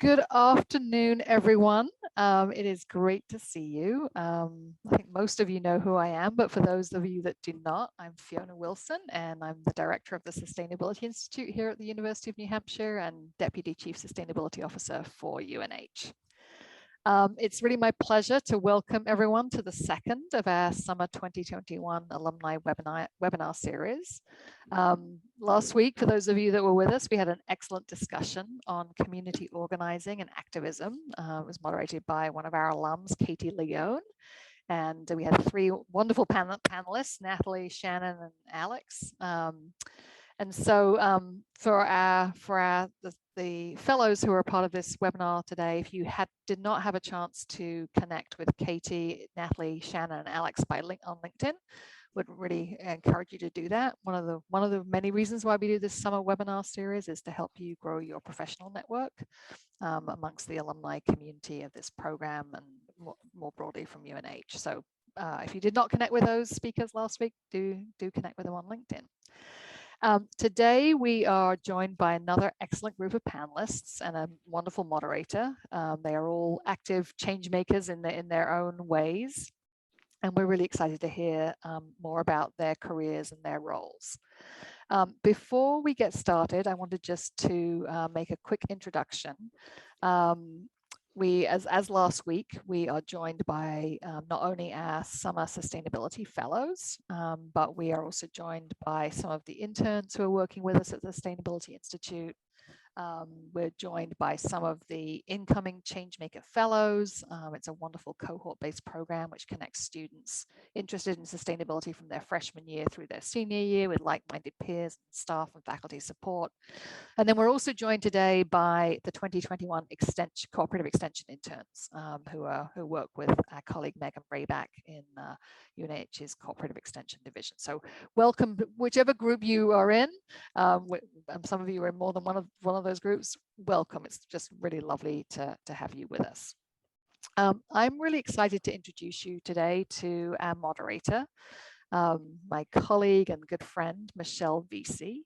Good afternoon, everyone. It is great to see you. I think most of you know who I am, but for those of you that do not, I'm Fiona Wilson, and I'm the director of the Sustainability Institute here at the University of New Hampshire and Deputy Chief Sustainability Officer for UNH. It's really my pleasure to welcome everyone to the second of our Summer 2021 Alumni webinar series. Last week, for those of you that were with us, we had an excellent discussion on community organizing and activism. It was moderated by one of our alums, Katie Leone. And we had three wonderful panelists, Natalie, Shannon, and Alex. And so for the fellows who are a part of this webinar today, if you did not have a chance to connect with Katie, Natalie, Shannon, and Alex on LinkedIn, would really encourage you to do that. One of the many reasons why we do this summer webinar series is to help you grow your professional network amongst the alumni community of this program and more broadly from UNH. So if you did not connect with those speakers last week, do connect with them on LinkedIn. Today, we are joined by another excellent group of panelists and a wonderful moderator. They are all active change makers in their own ways. And we're really excited to hear more about their careers and their roles. Before we get started, I wanted just to make a quick introduction. As last week, we are joined by not only our summer sustainability fellows, but we are also joined by some of the interns who are working with us at the Sustainability Institute. We're joined by some of the incoming Changemaker Fellows. It's a wonderful cohort-based program which connects students interested in sustainability from their freshman year through their senior year with like-minded peers, staff and faculty support. And then we're also joined today by the 2021 cooperative extension interns who work with our colleague Megan Rayback in UNH's cooperative extension division. So welcome, whichever group you are in. Some of you are in more than one of those groups. Welcome. It's just really lovely to have you with us. I'm really excited to introduce you today to our moderator, my colleague and good friend, Michelle Vesey.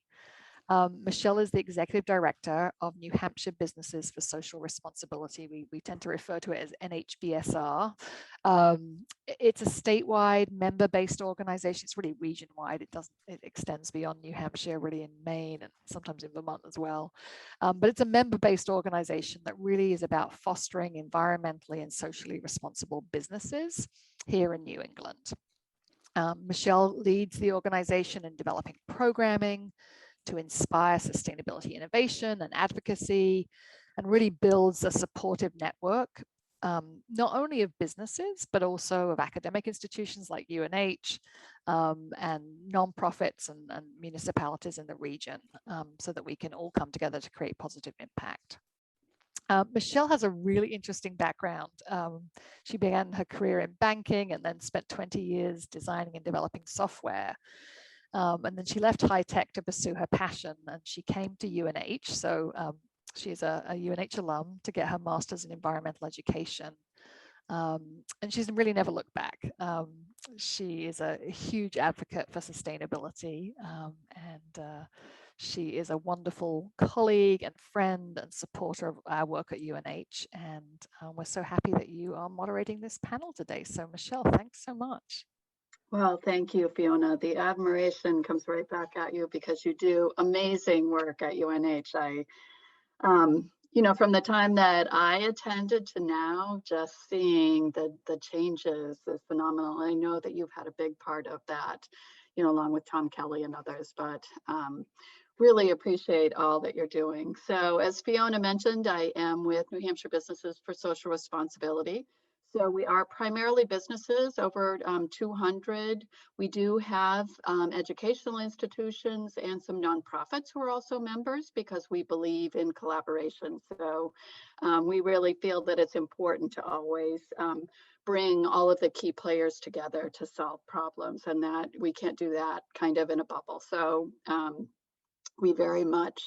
Michelle is the Executive Director of New Hampshire Businesses for Social Responsibility. We tend to refer to it as NHBSR. It's a statewide member-based organization. It's really region-wide. It extends beyond New Hampshire, really in Maine and sometimes in Vermont as well. But it's a member-based organization that really is about fostering environmentally and socially responsible businesses here in New England. Michelle leads the organization in developing programming to inspire sustainability innovation and advocacy, and really builds a supportive network, not only of businesses, but also of academic institutions like UNH and nonprofits and municipalities in the region, so that we can all come together to create positive impact. Michelle has a really interesting background. She began her career in banking and then spent 20 years designing and developing software. And then she left high tech to pursue her passion, and she came to UNH. So she's a UNH alum to get her master's in environmental education. And she's really never looked back. She is a huge advocate for sustainability, and she is a wonderful colleague and friend and supporter of our work at UNH. And we're so happy that you are moderating this panel today. So Michelle, thanks so much. Well, thank you, Fiona. The admiration comes right back at you because you do amazing work at UNH. From the time that I attended to now, just seeing the changes is phenomenal. I know that you've had a big part of that, along with Tom Kelly and others, but really appreciate all that you're doing. So as Fiona mentioned, I am with New Hampshire Businesses for Social Responsibility. So we are primarily businesses, over 200. We do have educational institutions and some nonprofits who are also members because we believe in collaboration. So we really feel that it's important to always bring all of the key players together to solve problems, and that we can't do that kind of in a bubble. So we very much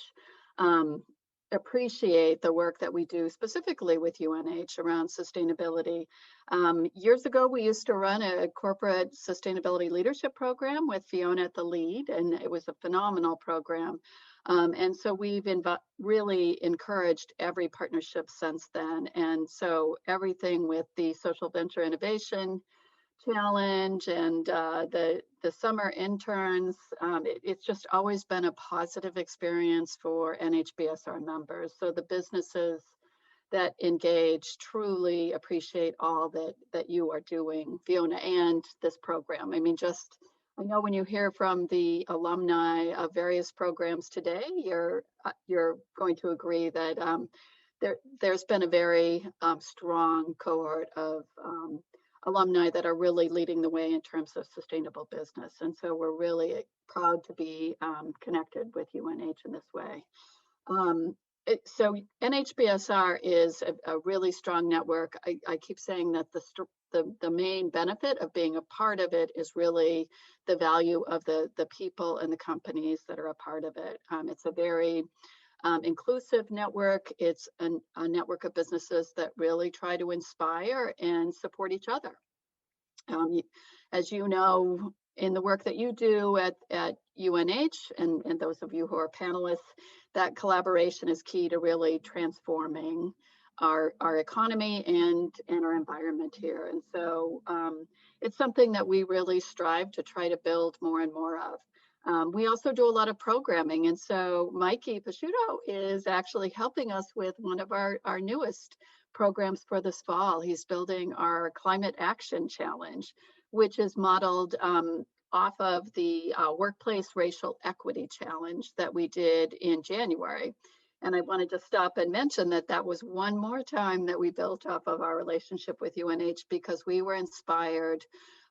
appreciate the work that we do specifically with UNH around sustainability. Years ago, we used to run a corporate sustainability leadership program with Fiona at the lead, and it was a phenomenal program. And so we've really encouraged every partnership since then. And so everything with the Social Venture Innovation Challenge and the summer interns, it's just always been a positive experience for NHBSR members. So the businesses that engage truly appreciate all that you are doing, Fiona, and this program. I mean, just I know when you hear from the alumni of various programs today, you're going to agree that there's been a very strong cohort of alumni that are really leading the way in terms of sustainable business. And so we're really proud to be connected with UNH in this way. So NHBSR is a really strong network. I keep saying that the main benefit of being a part of it is really the value of the people and the companies that are a part of it. It's a very inclusive network. It's a network of businesses that really try to inspire and support each other. As you know, in the work that you do at UNH, and those of you who are panelists, that collaboration is key to really transforming our economy and our environment here. And so it's something that we really strive to try to build more and more of. We also do a lot of programming. And so Mikey Pasciuto is actually helping us with one of our newest programs for this fall. He's building our Climate Action Challenge, which is modeled off of the Workplace Racial Equity Challenge that we did in January. And I wanted to stop and mention that that was one more time that we built off of our relationship with UNH, because we were inspired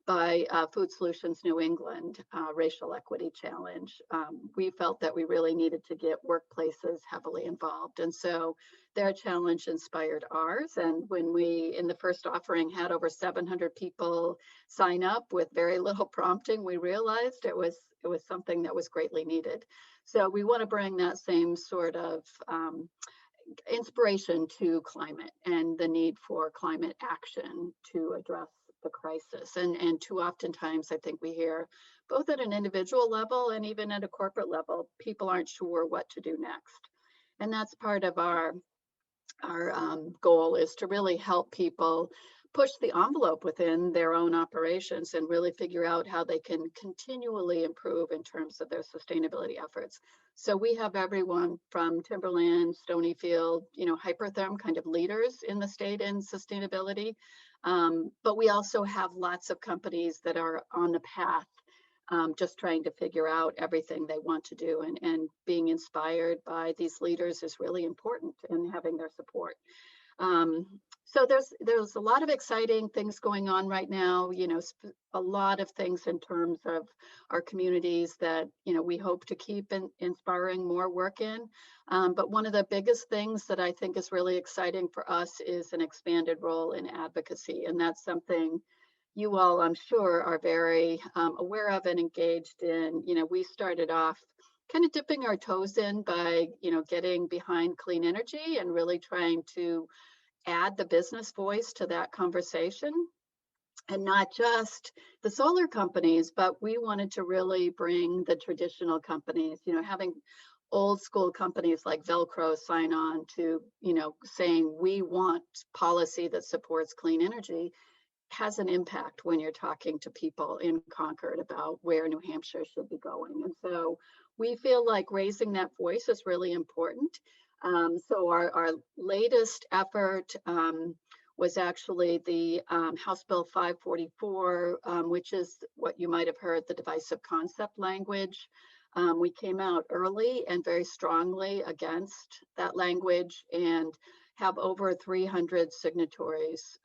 by Food Solutions New England Racial Equity Challenge. We felt that we really needed to get workplaces heavily involved. And so their challenge inspired ours. And when we, in the first offering, had over 700 people sign up with very little prompting, we realized it was something that was greatly needed. So we want to bring that same sort of inspiration to climate and the need for climate action to address the crisis. And too oftentimes, I think we hear, both at an individual level and even at a corporate level, people aren't sure what to do next. And that's part of our goal, is to really help people push the envelope within their own operations and really figure out how they can continually improve in terms of their sustainability efforts. So we have everyone from Timberland, Stonyfield, Hypertherm kind of leaders in the state in sustainability. But we also have lots of companies that are on the path, just trying to figure out everything they want to do, and being inspired by these leaders is really important, and having their support. So there's a lot of exciting things going on right now, a lot of things in terms of our communities that, we hope to keep inspiring more work in. But one of the biggest things that I think is really exciting for us is an expanded role in advocacy. And that's something you all, I'm sure, are very aware of and engaged in. We started off kind of dipping our toes in by, getting behind clean energy and really trying to add the business voice to that conversation, and not just the solar companies, but we wanted to really bring the traditional companies, having old school companies like Velcro sign on to, saying we want policy that supports clean energy, has an impact when you're talking to people in Concord about where New Hampshire should be going. And so we feel like raising that voice is really important. So our latest effort was actually the House Bill 544, which is what you might have heard, the divisive concept language. We came out early and very strongly against that language, and have over 300 signatories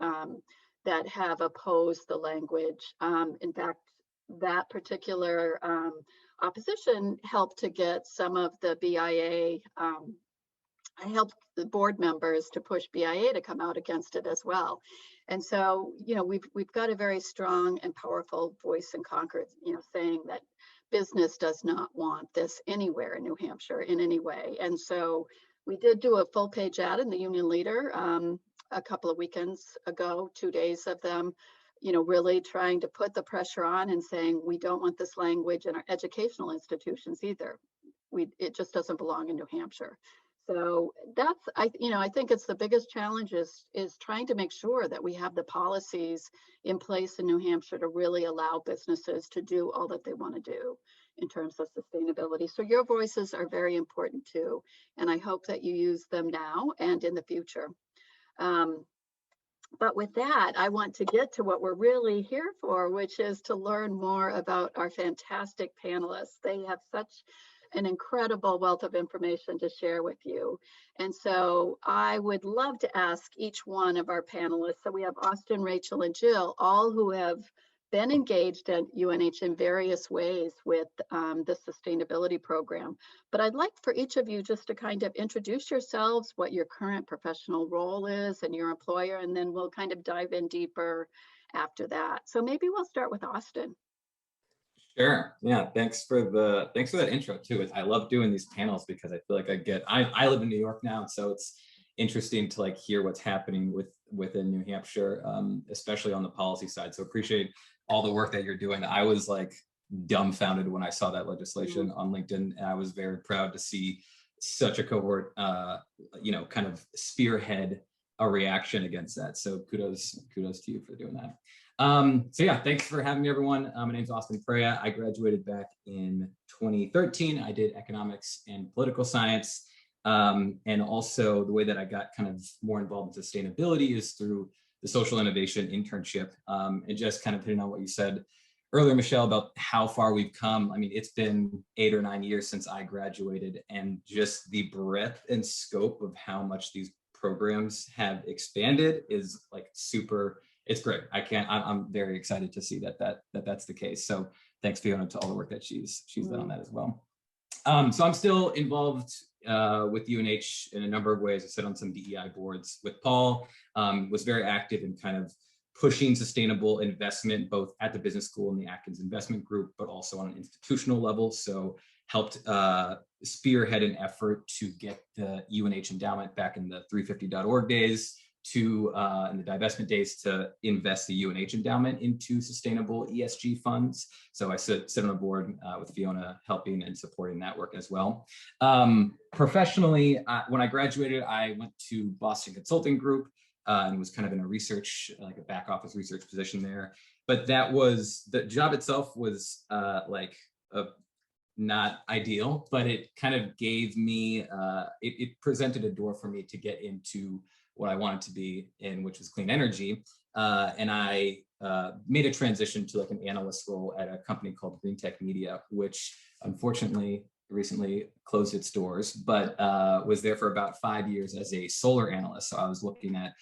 that have opposed the language. In fact, that particular opposition helped to get some of the BIA, helped the board members to push BIA to come out against it as well. And so, we've got a very strong and powerful voice in Concord, saying that business does not want this anywhere in New Hampshire in any way. And so we did do a full page ad in the Union Leader a couple of weekends ago, 2 days of them, really trying to put the pressure on and saying, we don't want this language in our educational institutions either. it just doesn't belong in New Hampshire. So that's, I think it's the biggest challenge is trying to make sure that we have the policies in place in New Hampshire to really allow businesses to do all that they want to do in terms of sustainability. So your voices are very important too, and I hope that you use them now and in the future. But with that, I want to get to what we're really here for, which is to learn more about our fantastic panelists. They have such an incredible wealth of information to share with you. And so I would love to ask each one of our panelists, so we have Austin, Rachel, and Jill, all who have been engaged at UNH in various ways with the sustainability program. But I'd like for each of you just to kind of introduce yourselves, what your current professional role is and your employer, and then we'll kind of dive in deeper after that. So maybe we'll start with Austin. Sure. Yeah. Thanks for that intro too. I love doing these panels because I feel like I live in New York now, so it's interesting to like hear what's happening within New Hampshire, especially on the policy side. So appreciate all the work that you're doing. I was like dumbfounded when I saw that legislation on LinkedIn, and I was very proud to see such a cohort, kind of spearhead a reaction against that. So kudos to you for doing that. So yeah, thanks for having me, everyone. My name's Austin Freya. I graduated back in 2013. I did economics and political science. And also the way that I got kind of more involved in sustainability is through the social innovation internship. And just kind of hitting on what you said earlier, Michelle, about how far we've come. I mean, it's been 8 or 9 years since I graduated, and just the breadth and scope of how much these programs have expanded is like super. It's great. I'm very excited to see that's the case. So thanks, Fiona, to all the work that she's done on that as well. So I'm still involved with UNH in a number of ways. I sit on some DEI boards with Paul, was very active in kind of pushing sustainable investment, both at the business school and the Atkins Investment Group, but also on an institutional level. So helped spearhead an effort to get the UNH endowment back in the 350.org days to in the divestment days to invest the UNH endowment into sustainable ESG funds. So I sit on a board with Fiona, helping and supporting that work as well. Professionally, when I graduated, I went to Boston Consulting Group and was kind of in a research, like a back office research position there. But the job itself was not ideal, but it kind of gave me, it presented a door for me to get into what I wanted to be in, which was clean energy. And I made a transition to like an analyst role at a company called Green Tech Media, which unfortunately recently closed its doors, but was there for about 5 years as a solar analyst. So I was looking at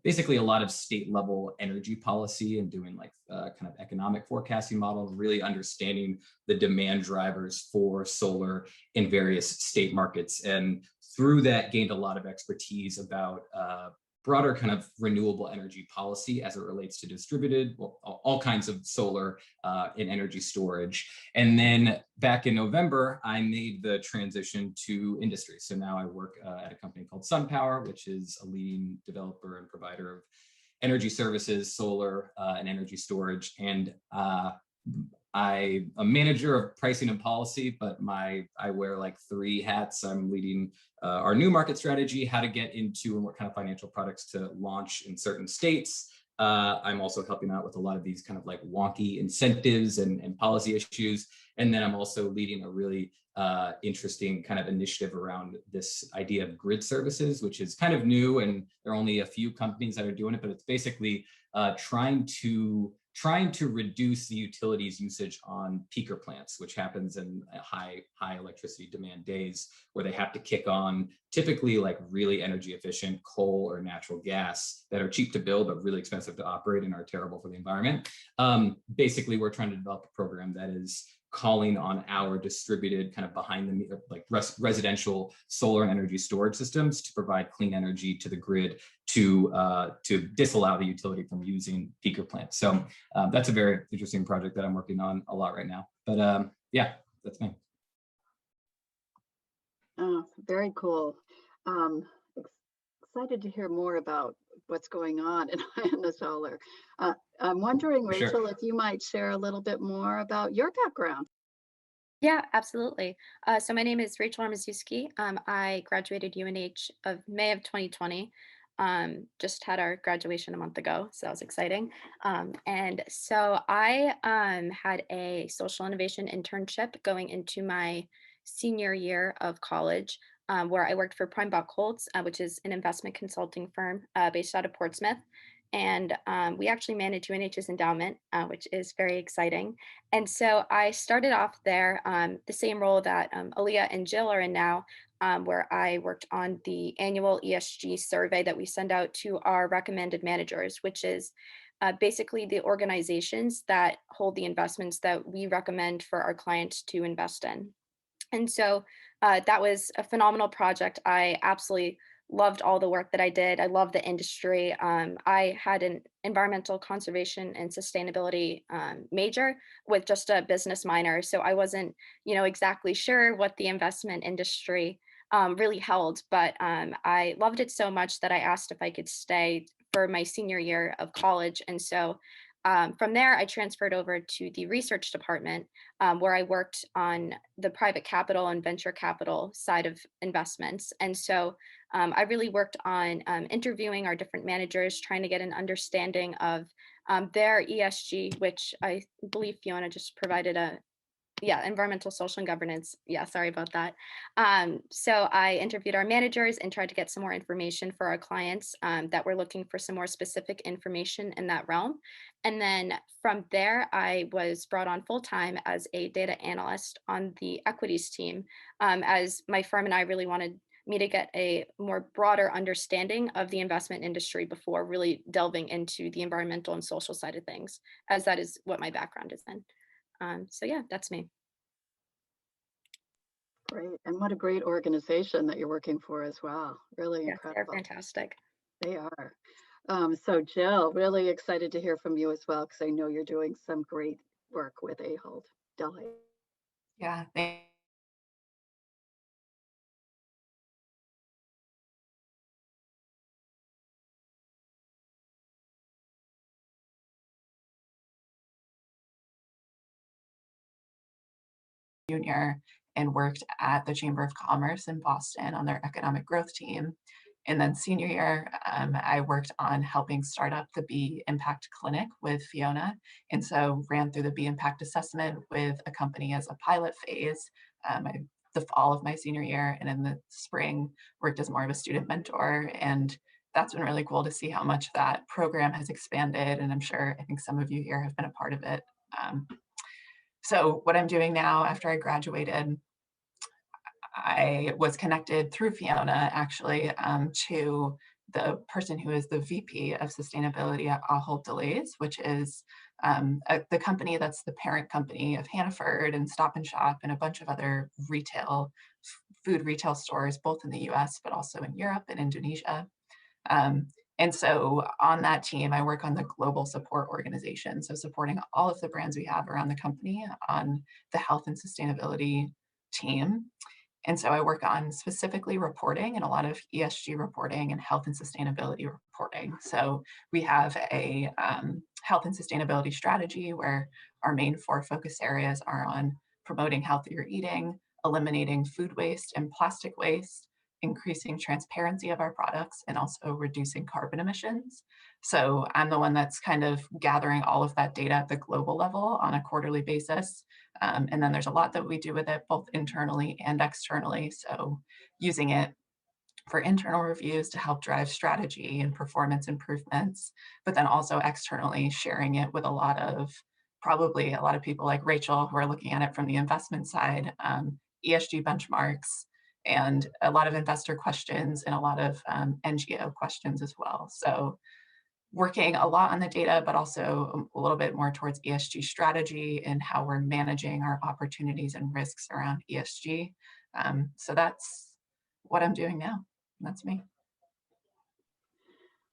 basically a lot of state level energy policy and doing like kind of economic forecasting model, really understanding the demand drivers for solar in various state markets. And through that, gained a lot of expertise about broader kind of renewable energy policy as it relates to distributed, well, all kinds of solar and energy storage. And then back in November, I made the transition to industry. So now I work at a company called SunPower, which is a leading developer and provider of energy services, solar and energy storage. And I'm a manager of pricing and policy, but I wear like 3 hats. I'm leading our new market strategy, how to get into and what kind of financial products to launch in certain states. I'm also helping out with a lot of these kind of like wonky incentives and policy issues. And then I'm also leading a really interesting kind of initiative around this idea of grid services, which is kind of new, and there are only a few companies that are doing it, but it's basically trying to reduce the utilities usage on peaker plants, which happens in high electricity demand days where they have to kick on typically like really energy efficient coal or natural gas that are cheap to build but really expensive to operate and are terrible for the environment. Basically, we're trying to develop a program that is calling on our distributed kind of behind the meter, like residential solar and energy storage systems to provide clean energy to the grid to disallow the utility from using peaker plants. So that's a very interesting project that I'm working on a lot right now. But yeah, that's me. Oh, very cool. Excited to hear more about what's going on in the solar. I'm wondering, Rachel, if you might share a little bit more about your background. Yeah, absolutely. So my name is Rachel Lomaszewski. I graduated UNH of May of 2020. Just had our graduation a month ago, so that was exciting. And so I had a social innovation internship going into my senior year of college, where I worked for Prime Buckholz, which is an investment consulting firm based out of Portsmouth. And we actually manage UNH's endowment, which is very exciting. And so I started off there, the same role that Aaliyah and Jill are in now, where I worked on the annual ESG survey that we send out to our recommended managers, which is basically the organizations that hold the investments that we recommend for our clients to invest in. And so that was a phenomenal project. I absolutely loved all the work that I did. I love the industry. I had an environmental conservation and sustainability major with just a business minor. So I wasn't, exactly sure what the investment industry really held, but I loved it so much that I asked if I could stay for my senior year of college. And so from there, I transferred over to the research department where I worked on the private capital and venture capital side of investments. And so I really worked on interviewing our different managers, trying to get an understanding of their ESG, which I believe Fiona just provided environmental, social, and governance. Yeah, sorry about that. So I interviewed our managers and tried to get some more information for our clients that were looking for some more specific information in that realm. And then from there, I was brought on full time as a data analyst on the equities team, as my firm and I really wanted me to get a more broader understanding of the investment industry before really delving into the environmental and social side of things, as that is what my background is in. So yeah, that's me. Great. And what a great organization that you're working for as well. Really Yeah, they're incredible. fantastic. They are. So Jill, really excited to hear from you as well, because I know you're doing some great work with Ahold Delhaize. Yeah, junior and worked at the Chamber of Commerce in Boston on their economic growth team. And then senior year, I worked on helping start up the Bee Impact Clinic with Fiona. And so ran through the Bee Impact Assessment with a company as a pilot phase. The fall of my senior year, and in the spring worked as more of a student mentor. And that's been really cool to see how much that program has expanded. And I think some of you here have been a part of it. So what I'm doing now after I graduated, I was connected through Fiona actually to the person who is the VP of Sustainability at Ahold Delhaize, which is the company that's the parent company of Hannaford and Stop and Shop and a bunch of other food retail stores, both in the US, but also in Europe and Indonesia. And so on that team, I work on the global support organization. So supporting all of the brands we have around the company on the health and sustainability team. And so I work on specifically reporting and a lot of ESG reporting and health and sustainability reporting. So we have a health and sustainability strategy where our main 4 focus areas are on promoting healthier eating, eliminating food waste and plastic waste, increasing transparency of our products, and also reducing carbon emissions. So I'm the one that's kind of gathering all of that data at the global level on a quarterly basis. And then there's a lot that we do with it, both internally and externally. So using it for internal reviews to help drive strategy and performance improvements, but then also externally sharing it with probably a lot of people like Rachel who are looking at it from the investment side, ESG benchmarks, and a lot of investor questions and a lot of NGO questions as well. So working a lot on the data, but also a little bit more towards ESG strategy and how we're managing our opportunities and risks around ESG. So that's what I'm doing now. That's me.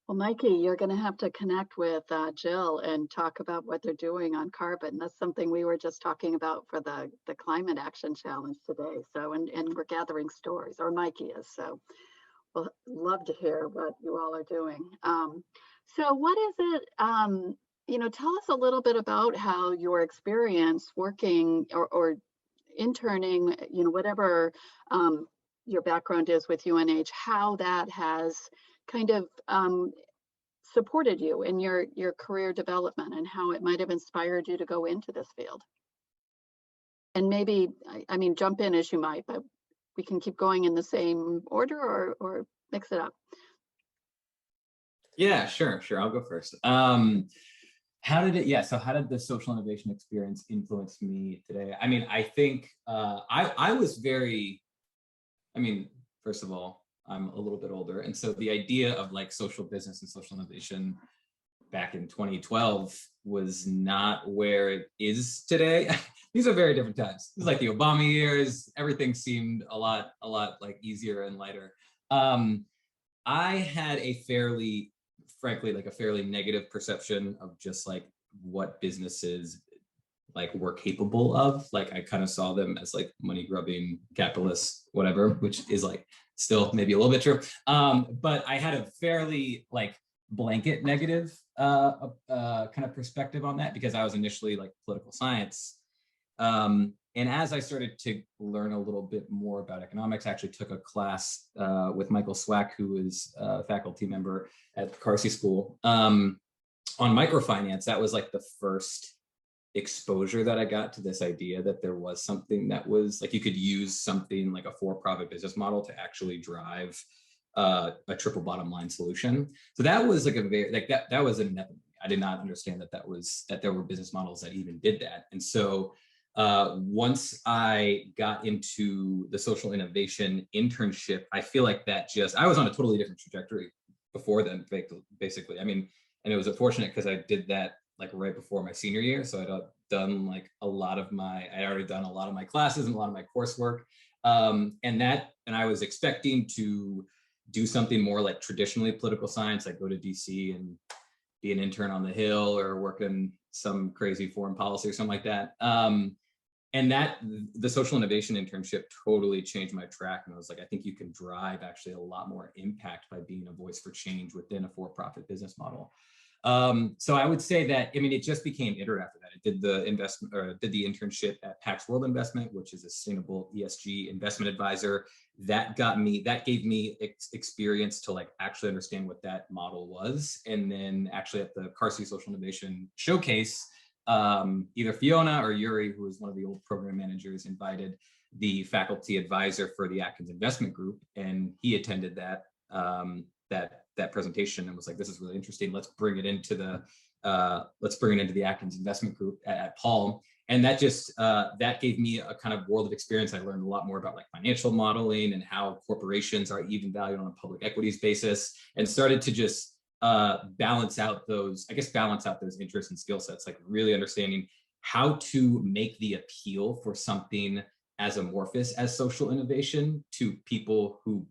Well, Mikey, you're going to have to connect with Jill and talk about what they're doing on carbon. That's something we were just talking about for the Climate Action Challenge today. So, and we're gathering stories, or Mikey is. So we'll love to hear what you all are doing. So what is it, tell us a little bit about how your experience working or interning, whatever your background is with UNH, how that has kind of supported you in your career development and how it might have inspired you to go into this field. And maybe, I mean, jump in as you might, but we can keep going in the same order or mix it up. Yeah, sure. I'll go first. How did the social innovation experience influence me today? I mean, I think I was very, first of all, I'm a little bit older. And so the idea of like social business and social innovation back in 2012 was not where it is today. These are very different times. This is like the Obama years. Everything seemed a lot like easier and lighter. I had a fairly negative perception of just like what businesses like were capable of. Like I kind of saw them as like money grubbing capitalists, whatever, which is like still maybe a little bit true. But I had a fairly like blanket negative kind of perspective on that because I was initially like political science. And as I started to learn a little bit more about economics, I actually took a class with Michael Swack, who is a faculty member at Darcy School on microfinance. That was like the first exposure that I got to this idea that there was something that was like, you could use something like a for-profit business model to actually drive a triple bottom line solution. So that was like that was an epiphany. I did not understand that there were business models that even did that. And so once I got into the social innovation internship, I feel like I was on a totally different trajectory before then, basically. I mean, and it was unfortunate because I did that like right before my senior year. So I'd done like I'd already done a lot of my classes and a lot of my coursework. And I was expecting to do something more like traditionally political science, like go to DC and be an intern on the Hill or work in some crazy foreign policy or something like that. And the social innovation internship totally changed my track. And I was like, I think you can drive actually a lot more impact by being a voice for change within a for-profit business model. So I would say that, it just became iterative after that. I did the internship at Pax World Investment, which is a sustainable ESG investment advisor. That gave me experience to like actually understand what that model was. And then actually at the Darcy Social Innovation Showcase, either Fiona or Yuri, who was one of the old program managers, invited the faculty advisor for the Atkins Investment Group, and he attended that presentation and was like, "This is really interesting. Let's bring it into the Atkins Investment Group at Paul." And that just that gave me a kind of world of experience. I learned a lot more about like financial modeling and how corporations are even valued on a public equities basis, and started to just balance out those interests and skill sets, like really understanding how to make the appeal for something as amorphous as social innovation to people who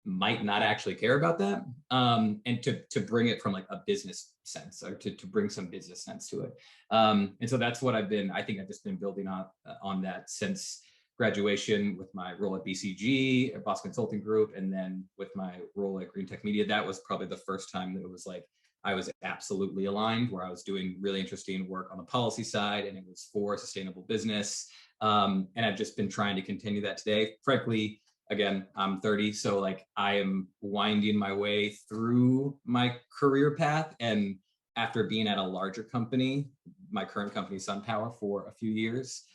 might not actually care about that, and to bring it from like a business sense, or to bring some business sense to it. And so that's what I've just been building on that since graduation, with my role at BCG, at Boston Consulting Group, and then with my role at Green Tech Media. That was probably the first time that it was like I was absolutely aligned, where I was doing really interesting work on the policy side, and it was for sustainable business. And I've just been trying to continue that today. Frankly, again, I'm 30, so like I am winding my way through my career path. And after being at a larger company, my current company, SunPower, for a few years,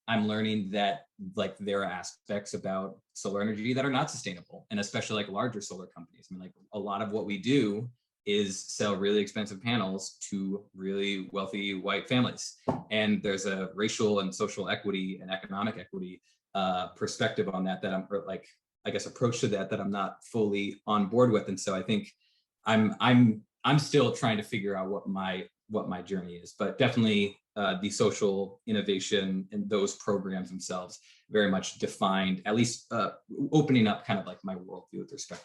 I'm learning that like there are aspects about solar energy that are not sustainable, and especially like larger solar companies. Like a lot of what we do is sell really expensive panels to really wealthy white families. And there's a racial and social equity and economic equity perspective on that I'm like, I guess, approach to that I'm not fully on board with. And so I think I'm still trying to figure out what my journey is, but definitely the social innovation and those programs themselves very much defined, at least opening up kind of like my worldview with respect